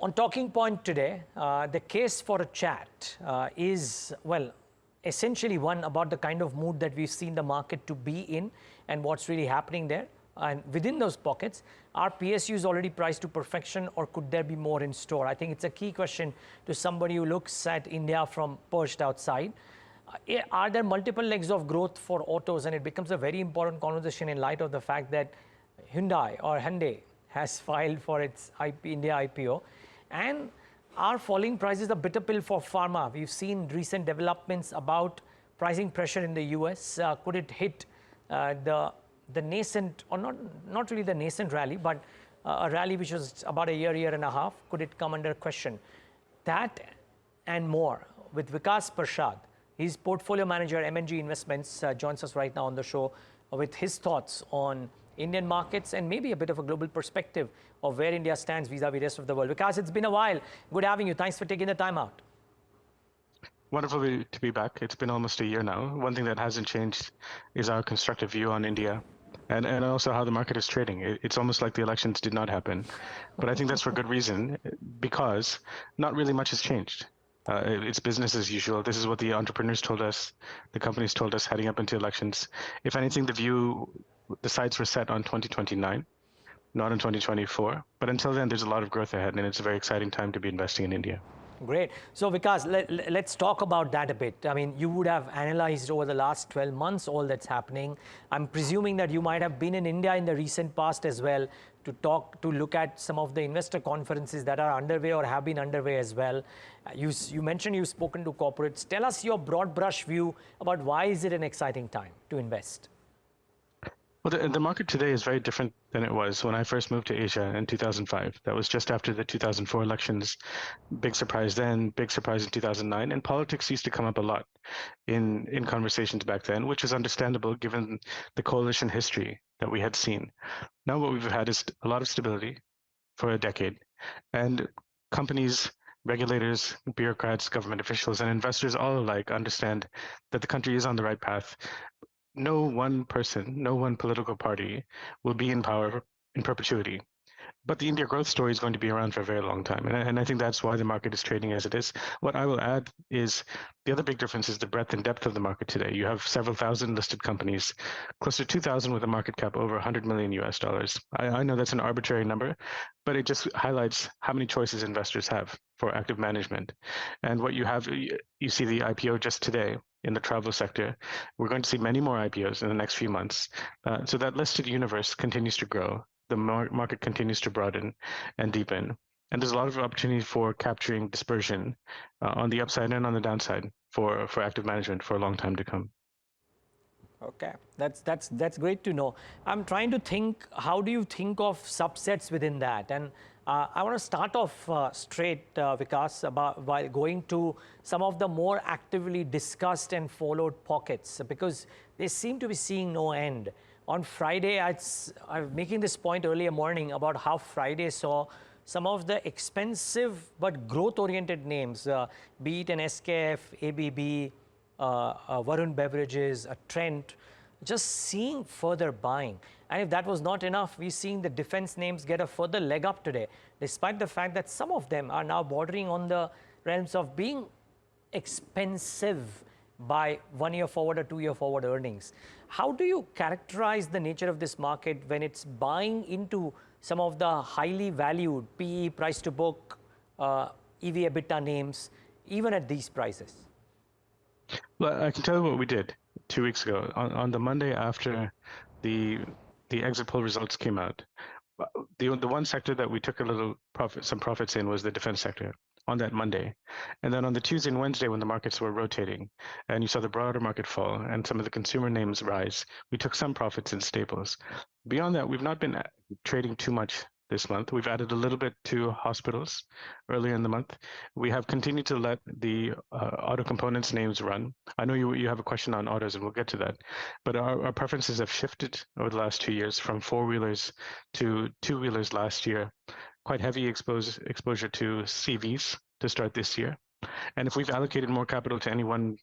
On Talking Point today, the case for a chat is, well, essentially one about the kind of mood that we've seen the market to be in and what's really happening there. And within those pockets, are PSUs already priced to perfection, or could there be more in store? I think it's a key question to somebody who looks at India from perched outside. Are there multiple legs of growth for autos? And it becomes a very important conversation in light of the fact that Hyundai has filed for its India IPO. And are falling prices a bitter pill for pharma? We've seen recent developments about pricing pressure in the US. Could it hit the nascent, or not really the nascent rally, but a rally which was about a year and a half? Could it come under question? That and more with Vikas Pershad. He's portfolio manager, M&G Investments, joins us right now on the show with his thoughts on Indian markets and maybe a bit of a global perspective of where India stands vis-a-vis the rest of the world. Vikas, it's been a while. Good having you. Thanks for taking the time out. Wonderful to be back. It's been almost a year now. One thing that hasn't changed is our constructive view on India and also how the market is trading. It's almost like the elections did not happen. But I think that's for good reason, because not really much has changed. It's business as usual. This is what the entrepreneurs told us, the companies told us heading up into elections. If anything, the sights were set on 2029, not in 2024. But until then, there's a lot of growth ahead, and it's a very exciting time to be investing in India. Great. So Vikas, let's talk about that a bit. I mean, you would have analyzed over the last 12 months all that's happening. I'm presuming that you might have been in India in the recent past as well to look at some of the investor conferences that are underway or have been underway as well. You mentioned you've spoken to corporates. Tell us your broad brush view about why is it an exciting time to invest? Well, the market today is very different than it was when I first moved to Asia in 2005. That was just after the 2004 elections. Big surprise then, big surprise in 2009. And politics used to come up a lot in conversations back then, which is understandable given the coalition history that we had seen. Now what we've had is a lot of stability for a decade. And companies, regulators, bureaucrats, government officials, and investors all alike understand that the country is on the right path. No one person, no one political party will be in power in perpetuity. But the India growth story is going to be around for a very long time. And I think that's why the market is trading as it is. What I will add is the other big difference is the breadth and depth of the market today. You have several thousand listed companies, close to 2,000 with a market cap over 100 million US dollars. I know that's an arbitrary number, but it just highlights how many choices investors have for active management. And what you have, you see the IPO just today in the travel sector. We're going to see many more IPOs in the next few months. So that listed universe continues to grow. The market continues to broaden and deepen. And there's a lot of opportunity for capturing dispersion on the upside and on the downside for active management for a long time to come. Okay, that's great to know. I'm trying to think, how do you think of subsets within that? And I want to start off straight, Vikas, by going to some of the more actively discussed and followed pockets, because they seem to be seeing no end. On Friday, I was making this point earlier morning about how Friday saw some of the expensive but growth-oriented names, be it an SKF, ABB, Varun Beverages, a Trent, just seeing further buying. And if that was not enough, we're seeing the defense names get a further leg up today, despite the fact that some of them are now bordering on the realms of being expensive by 1 year forward or 2 year forward earnings. How do you characterize the nature of this market when it's buying into some of the highly valued PE, price to book, EV EBITDA names, even at these prices? Well, I can tell you what we did 2 weeks ago. On the Monday after the exit poll results came out, the one sector that we took some profits in was the defense sector on that Monday. And then on the Tuesday and Wednesday, when the markets were rotating and you saw the broader market fall and some of the consumer names rise, we took some profits in staples. Beyond that, we've not been trading too much this month. We've added a little bit to hospitals earlier in the month. We have continued to let the auto components names run. I know you have a question on autos, and we'll get to that. But our preferences have shifted over the last 2 years from four-wheelers to two-wheelers last year. Quite heavy exposure to CVs to start this year. And if we've allocated more capital to any one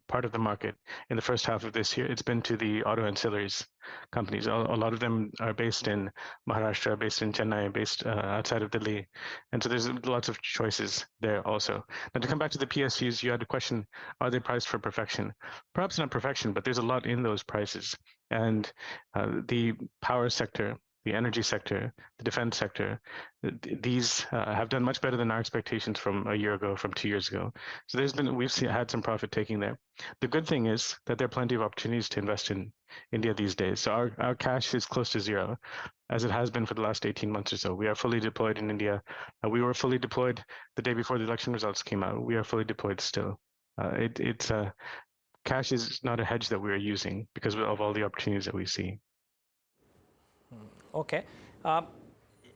part of the market in the first half of this year, it's been to the auto ancillaries companies. A lot of them are based in Maharashtra, based in Chennai, based outside of Delhi. And so there's lots of choices there also. Now, to come back to the PSUs, you had a question, are they priced for perfection? Perhaps not perfection, but there's a lot in those prices. And the power sector, the energy sector, the defense sector, these have done much better than our expectations from a year ago, from 2 years ago. So had some profit taking there. The good thing is that there are plenty of opportunities to invest in India these days. So our cash is close to zero, as it has been for the last 18 months or so. We are fully deployed in India. We were fully deployed the day before the election results came out. We are fully deployed still. Cash is not a hedge that we are using because of all the opportunities that we see. Okay.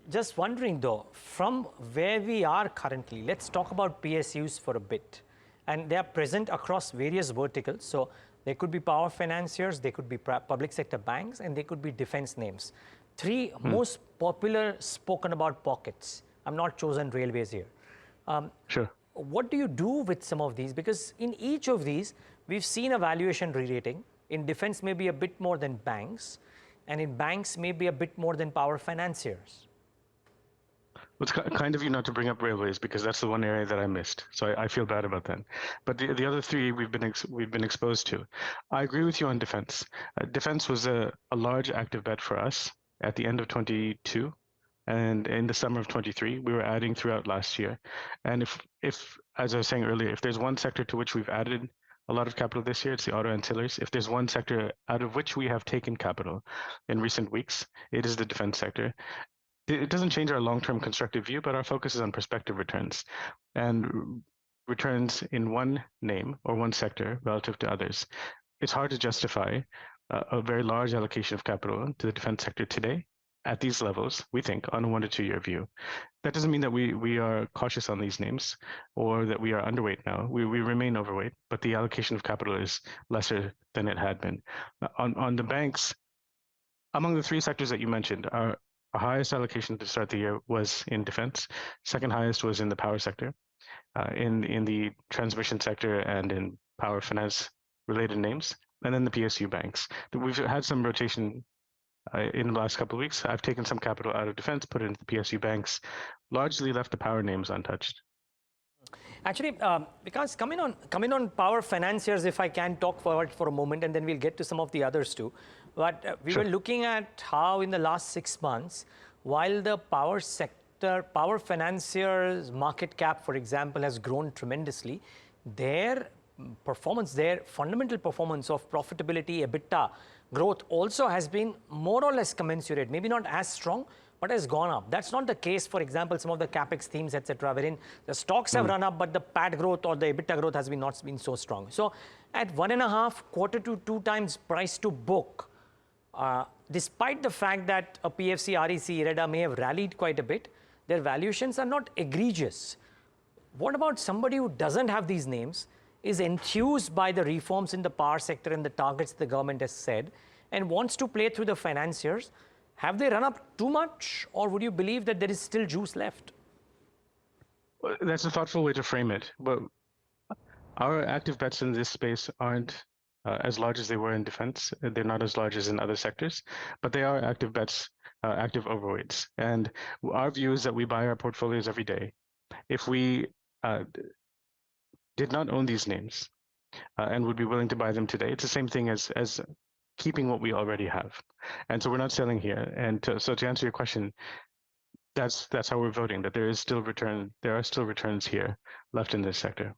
Just wondering though, from where we are currently, let's talk about PSUs for a bit. And they are present across various verticals. So they could be power financiers, they could be public sector banks, and they could be defense names. Three most popular spoken about pockets. I'm not chosen railways here. Sure. What do you do with some of these? Because in each of these, we've seen a valuation re-rating. In defense, maybe a bit more than banks. And in banks, maybe a bit more than power financiers. Well, it's kind of you not to bring up railways because that's the one area that I missed. So I feel bad about that. But the other three we've been exposed to. I agree with you on defense. Defense was a large active bet for us at the end of 22. And in the summer of 23, we were adding throughout last year. And if as I was saying earlier, if there's one sector to which we've added a lot of capital this year, it's the auto ancillaries. If there's one sector out of which we have taken capital in recent weeks, it is the defense sector. It doesn't change our long-term constructive view, but our focus is on prospective returns and returns in one name or one sector relative to others. It's hard to justify a very large allocation of capital to the defense sector today at these levels, we think, on a 1 to 2 year view. That doesn't mean that we are cautious on these names or that we are underweight now. We remain overweight, but the allocation of capital is lesser than it had been. On the banks, among the three sectors that you mentioned, our highest allocation to start the year was in defense. Second highest was in the power sector, in the transmission sector and in power finance related names, and then the PSU banks. We've had some rotation in the last couple of weeks. I've taken some capital out of defense, put it into the PSU banks, largely left the power names untouched. Actually, because coming on power financiers, if I can talk forward for a moment, and then we'll get to some of the others too. But we were looking at how in the last 6 months, while the power sector, power financiers market cap, for example, has grown tremendously, their performance, their fundamental performance of profitability, EBITDA growth also has been more or less commensurate, maybe not as strong, but has gone up. That's not the case, for example, some of the capex themes, etc., wherein the stocks have run up, but the PAT growth or the EBITDA growth has not been so strong. So at 1.5 quarter to 2 times price to book, despite the fact that a PFC, REC, IREDA may have rallied quite a bit, their valuations are not egregious. What about somebody who doesn't have these names, is enthused by the reforms in the power sector and the targets the government has said, and wants to play through the financiers? Have they run up too much, or would you believe that there is still juice left? That's a thoughtful way to frame it. But our active bets in this space aren't as large as they were in defense. They're not as large as in other sectors, but they are active bets, active overweights. And our view is that we buy our portfolios every day. If we did not own these names and would be willing to buy them today, it's the same thing as keeping what we already have. And so we're not selling here. And so to answer your question, that's how we're voting, that there are still returns here left in this sector.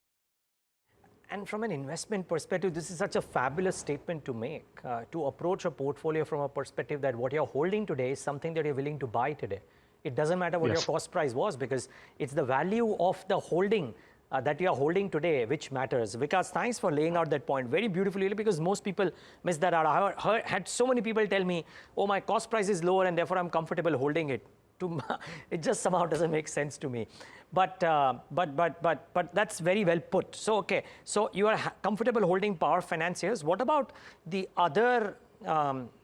And from an investment perspective, this is such a fabulous statement to make, to approach a portfolio from a perspective that what you're holding today is something that you're willing to buy today. It doesn't matter what your cost price was, because it's the value of the holding that you are holding today which matters. Vikas, thanks for laying out that point very beautifully, because most people miss that out. I had so many people tell me, oh, my cost price is lower and therefore I'm comfortable holding it. It just somehow doesn't make sense to me. But that's very well put. So, okay, so you are comfortable holding power financiers. What about the other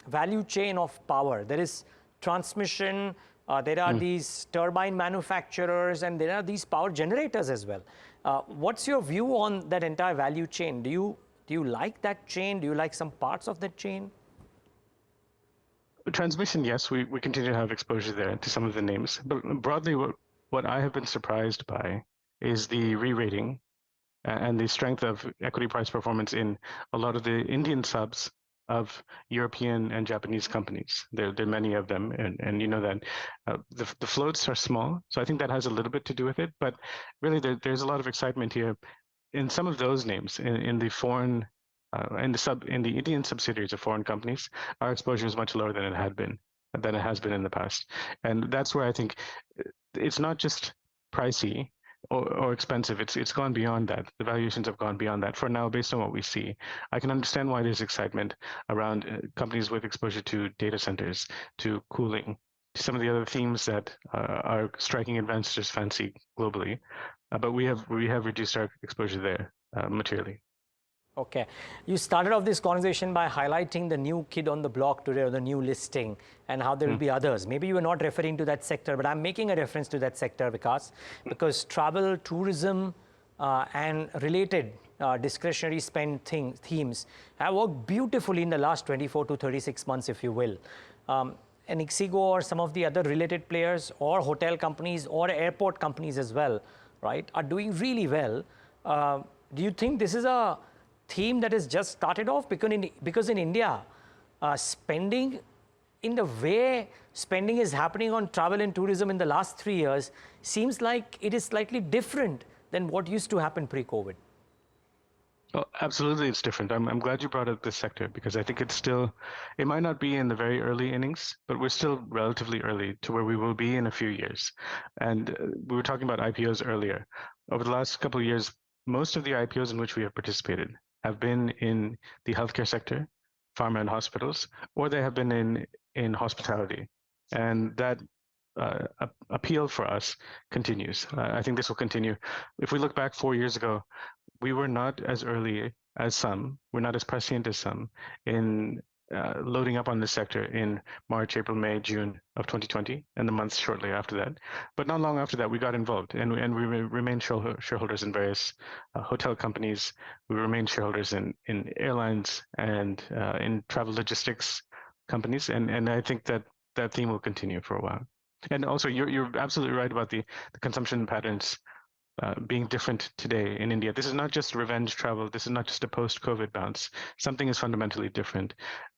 value chain of power? There is transmission, there are these turbine manufacturers, and there are these power generators as well. What's your view on that entire value chain? Do you Do you like that chain? Do you like some parts of that chain? Transmission, yes, we continue to have exposure there to some of the names. But broadly, what I have been surprised by is the re-rating and the strength of equity price performance in a lot of the Indian subs of European and Japanese companies. There are many of them, and you know that the floats are small, so I think that has a little bit to do with it. But really, there's a lot of excitement here in some of those names in the foreign in the Indian subsidiaries of foreign companies. Our exposure is much lower than it has been in the past, and that's where I think it's not just pricey or expensive. It's gone beyond that. The valuations have gone beyond that for now, based on what we see. I can understand why there's excitement around companies with exposure to data centers, to cooling, to some of the other themes that are striking investors' fancy globally. But we have reduced our exposure there materially. Okay. You started off this conversation by highlighting the new kid on the block today, or the new listing, and how there will be others. Maybe you were not referring to that sector, but I'm making a reference to that sector, Vikas, because travel, tourism, and related discretionary spend themes have worked beautifully in the last 24 to 36 months, if you will. And Ixigo or some of the other related players, or hotel companies, or airport companies as well, right, are doing really well. Do you think this is a theme that has just started off? Because in India, spending in the way spending is happening on travel and tourism in the last 3 years seems like it is slightly different than what used to happen pre-COVID. Well, absolutely, it's different. I'm glad you brought up this sector, because I think it might not be in the very early innings, but we're still relatively early to where we will be in a few years. And we were talking about IPOs earlier. Over the last couple of years, most of the IPOs in which we have participated have been in the healthcare sector, pharma and hospitals, or they have been in hospitality. And that appeal for us continues. I think this will continue. If we look back 4 years ago, we were not as early as some, we're not as prescient as some in loading up on this sector in March, April, May, June of 2020, and the months shortly after that. But not long after that, we got involved, and we remained shareholders in various hotel companies. We remained shareholders in airlines and in travel logistics companies, and I think that theme will continue for a while. And also, you're absolutely right about the consumption patterns being different today in India. This is not just revenge travel. This is not just a post-COVID bounce. Something is fundamentally different.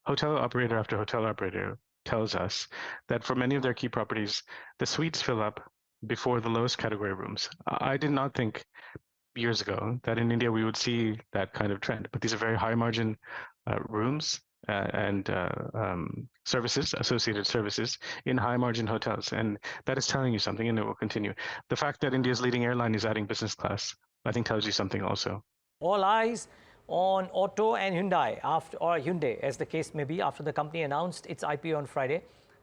Hotel operator after hotel operator tells us that for many of their key properties, the suites fill up before the lowest category rooms. I did not think years ago that in India we would see that kind of trend, but these are very high margin rooms and services, associated services in high margin hotels. And that is telling you something, and it will continue. The fact that India's leading airline is adding business class, I think tells you something also. All eyes on Auto and Hyundai, or Hyundai as the case may be, after the company announced its IPO on Friday.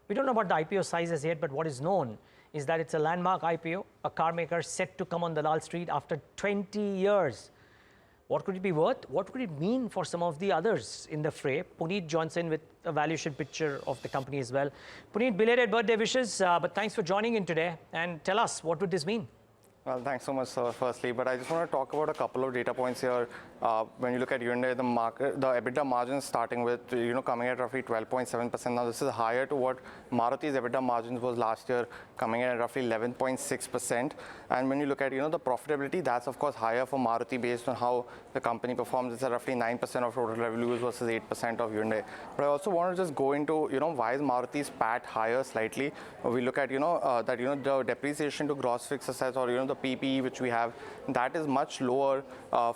We don't know about the IPO size as yet, but what is known is that it's a landmark IPO, a car maker set to come on the Lal Street after 20 years. What could it be worth? What could it mean for some of the others in the fray? Puneet Johnson with a valuation picture of the company as well. Puneet, belated birthday wishes, but thanks for joining in today. And tell us, what would this mean? Well, thanks so much, sir, firstly. But I just want to talk about a couple of data points here. When you look at Hyundai, the EBITDA margins starting with, coming at roughly 12.7%. Now, this is higher to what Maruti's EBITDA margins was last year, coming in at roughly 11.6%. And when you look at, the profitability, that's of course higher for Maruti based on how the company performs. It's at roughly 9% of total revenues versus 8% of Hyundai. But I also want to just go into, why is Maruti's PAT higher slightly? We look at, that, the depreciation to gross fixed assets, or, the PPE which we have, that is much lower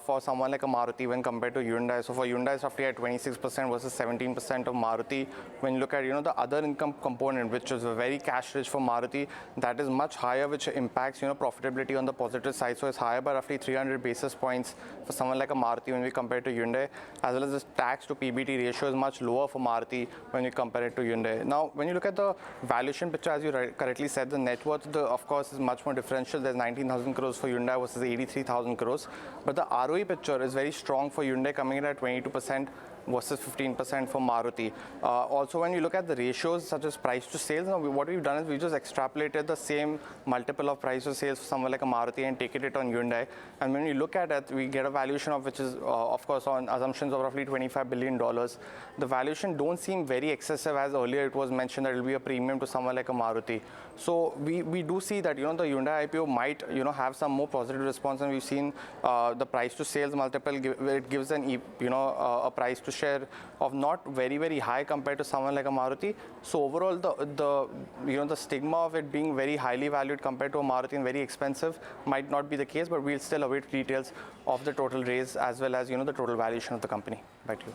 for someone like a Maruti when compared to Hyundai. So for Hyundai, it's roughly at 26% versus 17% of Maruti. When you look at, the other income component, which is very cash rich for Maruti, that is much higher, which impacts, profitability on the positive side. So it's higher by roughly 300 basis points for someone like a Maruti when we compare to Hyundai, as well as the tax to PBT ratio is much lower for Maruti when we compare it to Hyundai. Now, when you look at the valuation picture, as you correctly said, the net worth, of course, is much more differential. There's 19,000 crores for Hyundai versus 83,000 crores. But the ROE picture is very strong for Hyundai, coming in at 22%, versus 15% for Maruti. Also, when you look at the ratios such as price to sales, what we've done is we just extrapolated the same multiple of price to sales for somewhere like a Maruti and taken it on Hyundai. And when you look at it, we get a valuation of which is, of course, on assumptions of roughly $25 billion. The valuation don't seem very excessive, as earlier it was mentioned that it will be a premium to someone like a Maruti. So we do see that, the Hyundai IPO might, have some more positive response, and we've seen the price to sales multiple, it gives an, a price to share of not very, very high compared to someone like a Maruti. So overall, the stigma of it being very highly valued compared to a Maruti and very expensive might not be the case, but we'll still await details of the total raise as well as, the total valuation of the company. Back to you.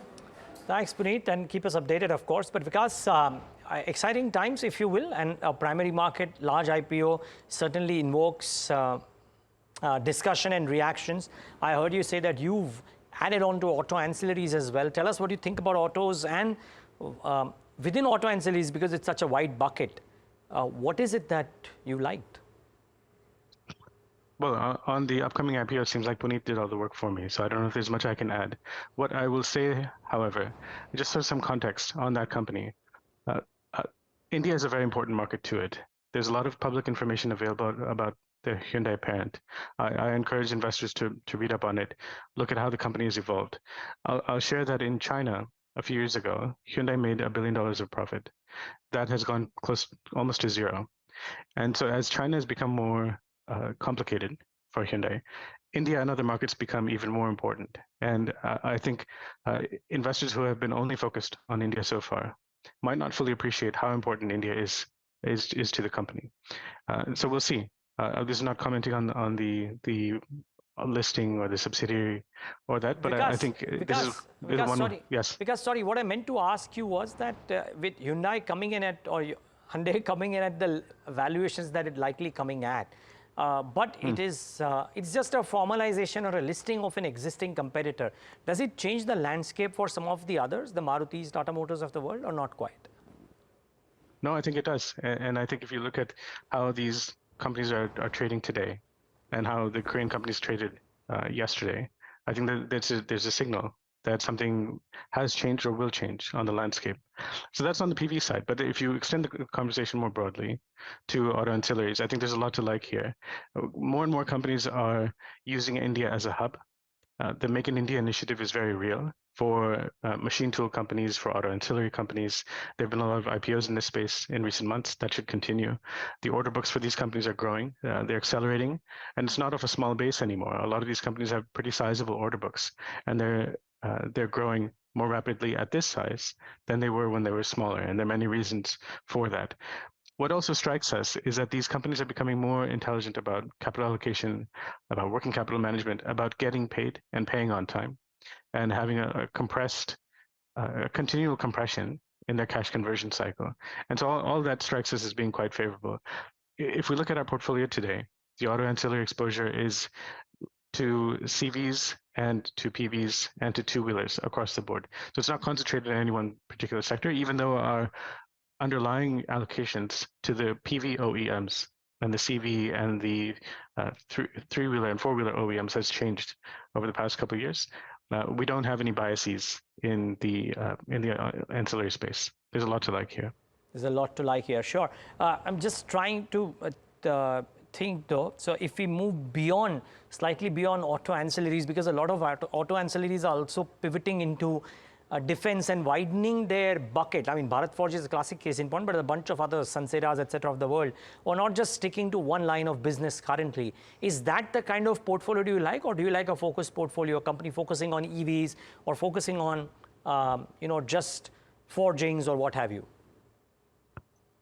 Thanks, Puneet, and keep us updated, of course. But Vikas, exciting times, if you will, and a primary market, large IPO certainly invokes discussion and reactions. I heard you say that you've added on to auto ancillaries as well. Tell us what you think about autos and within auto ancillaries, because it's such a wide bucket. What is it that you liked? Well, on the upcoming IPO, it seems like Puneet did all the work for me, so I don't know if there's much I can add. What I will say, however, just for some context on that company, uh, uh, India is a very important market to it. There's a lot of public information available about the Hyundai parent. I encourage investors to read up on it, look at how the company has evolved. I'll share that in China, a few years ago, Hyundai made $1 billion of profit. That has gone almost to zero. And so as China has become more complicated for Hyundai, India and other markets become even more important. And I think investors who have been only focused on India so far might not fully appreciate how important India is to the company. So we'll see. This is not commenting on the listing or the subsidiary or that, but I think this is one. Sorry. Yes. Because sorry, what I meant to ask you was that with Hyundai coming in at, or Hyundai coming in at the valuations that it's likely coming at, but it's just a formalization or a listing of an existing competitor. Does it change the landscape for some of the others, the Marutis, Tata Motors of the world, or not quite? No, I think it does. And I think if you look at how these companies are trading today and how the Korean companies traded yesterday, I think that there's a signal that something has changed or will change on the landscape. So that's on the PV side. But if you extend the conversation more broadly to auto ancillaries, I think there's a lot to like here. More and more companies are using India as a hub. The Make in India initiative is very real for machine tool companies, for auto ancillary companies. There have been a lot of IPOs in this space in recent months. That should continue. The order books for these companies are growing. They're accelerating, and it's not off a small base anymore. A lot of these companies have pretty sizable order books, and they're growing more rapidly at this size than they were when they were smaller, and there are many reasons for that. What also strikes us is that these companies are becoming more intelligent about capital allocation, about working capital management, about getting paid and paying on time, and having a continual compression in their cash conversion cycle. And so all that strikes us as being quite favorable. If we look at our portfolio today, the auto ancillary exposure is to CVs and to PVs and to two-wheelers across the board. So it's not concentrated in any one particular sector, even though our underlying allocations to the PV OEMs and the CV and the three-wheeler and four-wheeler OEMs has changed over the past couple of years. We don't have any biases in the ancillary space. There's a lot to like here. There's a lot to like here, sure. I'm just trying to think though, so if we move slightly beyond auto ancillaries, because a lot of auto ancillaries are also pivoting into defense and widening their bucket. I mean, Bharat Forge is a classic case in point, but a bunch of other Sanseras, etc. of the world, are not just sticking to one line of business currently. Is that the kind of portfolio do you like, or do you like a focused portfolio, a company focusing on EVs or focusing on, just forgings or what have you?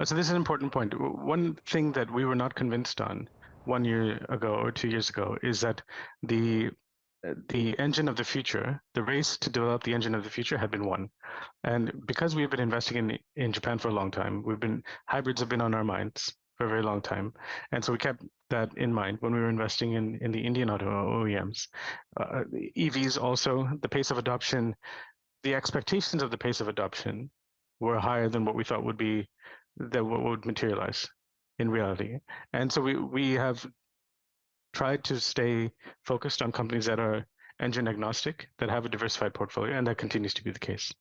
So this is an important point. One thing that we were not convinced on 1 year ago or 2 years ago is that the engine of the future, the race to develop the engine of the future had been won. And because we've been investing in Japan for a long time, hybrids have been on our minds for a very long time. And so we kept that in mind when we were investing in the Indian auto OEMs. EVs also, the pace of adoption, the expectations of the pace of adoption were higher than what we thought would materialize in reality. And so we have tried to stay focused on companies that are engine agnostic, that have a diversified portfolio, and that continues to be the case.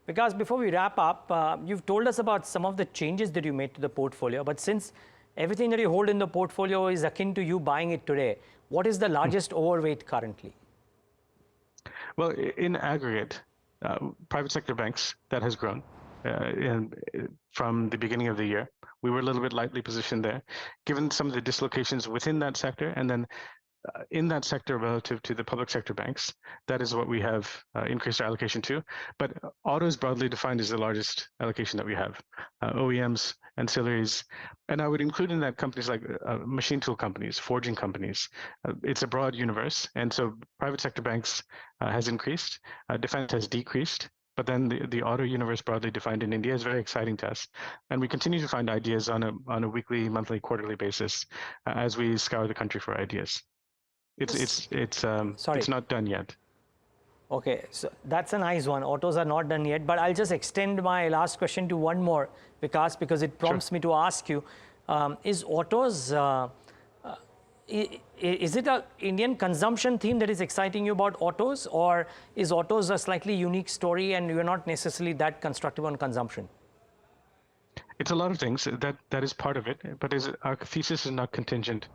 Because before we wrap up, you've told us about some of the changes that you made to the portfolio, but since everything that you hold in the portfolio is akin to you buying it today, what is the largest overweight currently? Well, in aggregate, private sector banks, that has grown from the beginning of the year. We were a little bit lightly positioned there. Given some of the dislocations within that sector, and then in that sector relative to the public sector banks, that is what we have increased our allocation to. But auto is broadly defined as the largest allocation that we have. OEMs, ancillaries, and I would include in that companies like machine tool companies, forging companies. It's a broad universe, and so private sector banks has increased, defense has decreased. But then the auto universe broadly defined in India is very exciting to us. And we continue to find ideas on a weekly, monthly, quarterly basis as we scour the country for ideas. It's not done yet. Okay, so that's a nice one. Autos are not done yet, but I'll just extend my last question to one more, Vikas, because it prompts me to ask you, is autos, is it an Indian consumption theme that is exciting you about autos, or is autos a slightly unique story and you're not necessarily that constructive on consumption? It's a lot of things. That is part of it, but our thesis is not contingent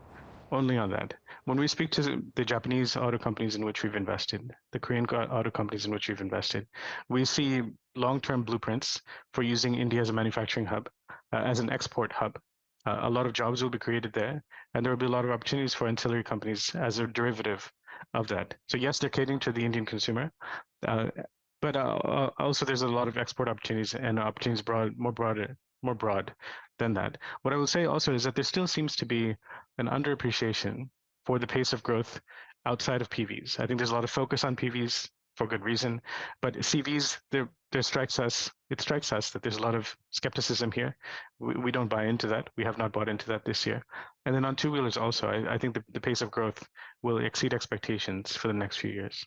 only on that. When we speak to the Japanese auto companies in which we've invested, the Korean auto companies in which we've invested, we see long-term blueprints for using India as a manufacturing hub, as an export hub. A lot of jobs will be created there, and there will be a lot of opportunities for ancillary companies as a derivative of that. So yes, they're catering to the Indian consumer, but also there's a lot of export opportunities and opportunities more broad than that. What I will say also is that there still seems to be an underappreciation for the pace of growth outside of PVs. I think there's a lot of focus on PVs for good reason, but CVs, it strikes us that there's a lot of skepticism here. We don't buy into that. We have not bought into that this year. And then on two-wheelers also, I think the pace of growth will exceed expectations for the next few years.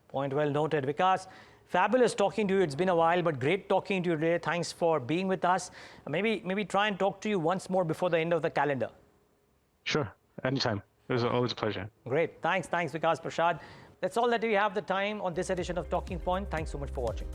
Point well noted. Vikas, fabulous talking to you. It's been a while, but great talking to you today. Thanks for being with us. Maybe try and talk to you once more before the end of the calendar. Sure, anytime. It was always a pleasure. Great. Thanks, Vikas Pershad. That's all that we have the time on this edition of Talking Point. Thanks so much for watching.